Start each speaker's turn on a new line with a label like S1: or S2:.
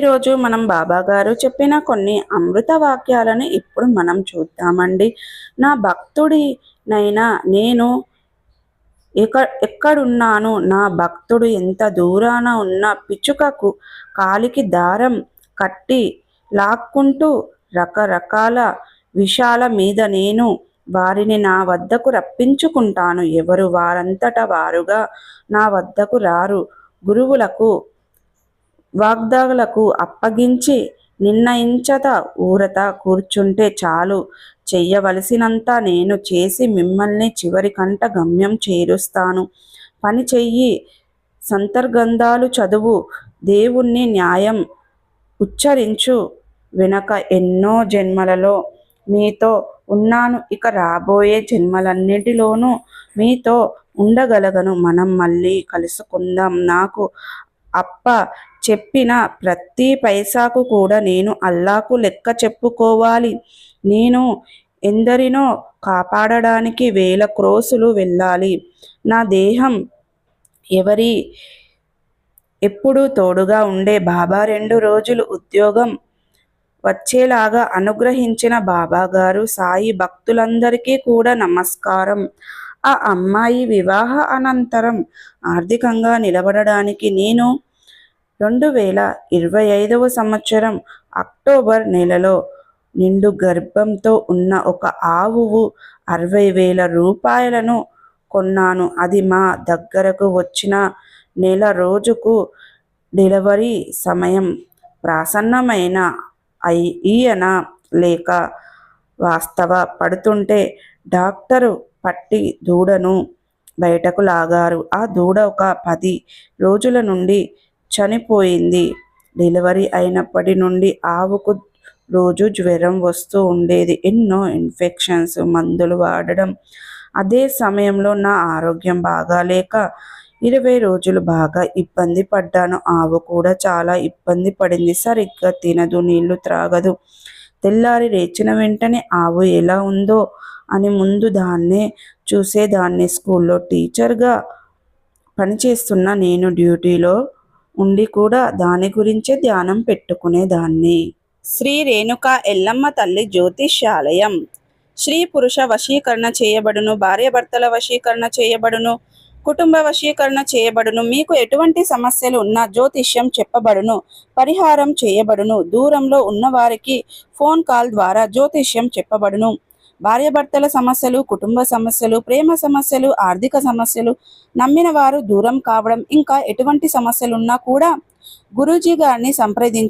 S1: ఈరోజు మనం బాబా గారు చెప్పిన కొన్ని అమృత వాక్యాలను ఇప్పుడు మనం చూద్దామండి. నా భక్తుడినైనా నేను ఎక్కడున్నాను, నా భక్తుడు ఎంత దూరాన ఉన్న పిచ్చుకకు కాలికి దారం కట్టి లాక్కుంటూ రకరకాల విషయాల మీద నేను వారిని నా వద్దకు రప్పించుకుంటాను. ఎవరు వారంతట వారుగా నా వద్దకు రారు. గురువులకు వాగ్దాలకు అప్పగించి నిర్ణయించత ఊరత కూర్చుంటే చాలు. చెయ్యవలసినంత నేను చేసి మిమ్మల్ని చివరికంట గమ్యం చేరుస్తాను. పని చెయ్యి, సంతర్గంధాలు చదువు, దేవుణ్ణి న్యాయం ఉచ్చరించు. వెనక ఎన్నో జన్మలలో మీతో ఉన్నాను, ఇక రాబోయే జన్మలన్నిటిలోనూ మీతో ఉండగలగను. మనం మళ్ళీ కలుసుకుందాం. నాకు అప్ప చెప్పిన ప్రతి పైసాకు కూడా నేను అల్లాకు లెక్క చెప్పుకోవాలి. నేను ఎందరినో కాపాడడానికి 1000 క్రోసులు వెళ్ళాలి. నా దేహం ఎవరి ఎప్పుడూ తోడుగా ఉండే బాబా 2 రోజులు ఉద్యోగం వచ్చేలాగా అనుగ్రహించిన బాబా గారు, సాయి భక్తులందరికీ కూడా నమస్కారం. ఆ అమ్మాయి వివాహ అనంతరం ఆర్థికంగా నిలబడడానికి నేను 2025వ సంవత్సరం అక్టోబర్ నెలలో నిండు గర్భంతో ఉన్న ఒక ఆవువు 60,000 రూపాయలను కొన్నాను. అది మా దగ్గరకు వచ్చిన నెల రోజుకు డెలివరీ సమయం ప్రాసన్నమైన ఈయన లేక వాస్తవ పడుతుంటే డాక్టరు పట్టి దూడను బయటకు లాగారు. ఆ దూడ ఒక 10 రోజుల నుండి చనిపోయింది. డెలివరీ అయినప్పటి నుండి ఆవుకు రోజు జ్వరం వస్తూ ఉండేది. ఎన్నో ఇన్ఫెక్షన్స్ మందులు వాడడం. అదే సమయంలో నా ఆరోగ్యం బాగాలేక 20 రోజులు బాగా ఇబ్బంది పడ్డాను. ఆవు కూడా చాలా ఇబ్బంది పడింది. సరిగ్గా తినదు, నీళ్లు త్రాగదు. తెల్లారి లేచిన వెంటనే ఆవు ఎలా ఉందో అని ముందు దాన్నే చూసేదాన్ని. స్కూల్లో టీచర్గా పనిచేస్తున్న నేను డ్యూటీలో ఉండి కూడా దాని గురించే ధ్యానం పెట్టుకునేదాన్ని. శ్రీ రేణుకా ఎల్లమ్మ తల్లి జ్యోతిష్యాలయం. స్త్రీ పురుష వశీకరణ చేయబడును, భార్యాభర్తల వశీకరణ చేయబడును, కుటుంబ వశీకరణ చేయబడును. మీకు ఎటువంటి సమస్యలు ఉన్నా జ్యోతిష్యం చెప్పబడును, పరిహారం చేయబడును. దూరంలో ఉన్నవారికి ఫోన్ కాల్ ద్వారా జ్యోతిష్యం చెప్పబడును. భార్యాభర్తల సమస్యలు, కుటుంబ సమస్యలు, ప్రేమ సమస్యలు, ఆర్థిక సమస్యలు, నమ్మిన వారు దూరం కావడం, ఇంకా ఎటువంటి సమస్యలున్నా కూడా గురూజీ గారిని సంప్రదించి